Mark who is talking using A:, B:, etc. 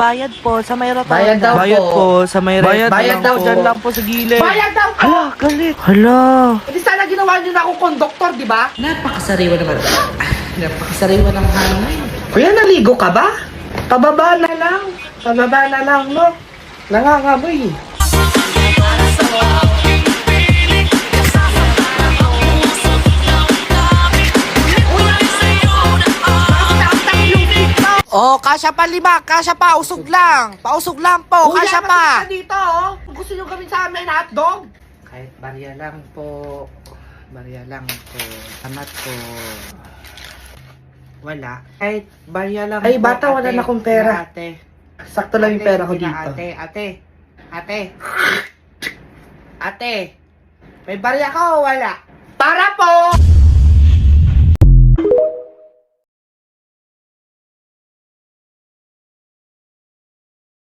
A: Bayad po sa may rotonda.
B: Bayad daw
A: Bayad po sa may
B: Bayad daw po.
A: Dyan lang po sa gilid.
B: Bayad daw po!
A: Hala, galit. Hala.
B: Hindi sana ginawa niyo na akong konduktor, di ba? Napakasariwa naman. Napakasariwa ng hangin. Kuya, naligo ka ba? Pababa na lang. Pababa na lang, no? Nangangamoy.
C: Oh, kasya pa 5, kasya pa, usog lang. Pausog lang po,
B: Kuya,
C: kasya pa.
B: masakit dito, oh. Gusto niyo gawin sa amin hotdog? Kahit barya lang po. Barya lang po. Amat po. Wala. Kahit barya lang
C: Ay,
B: po.
C: bata, wala na akong pera.
B: Ate.
C: Sakto lang yung pera ko
B: Ate,
C: dito.
B: Ate. May barya ka o wala? Para po!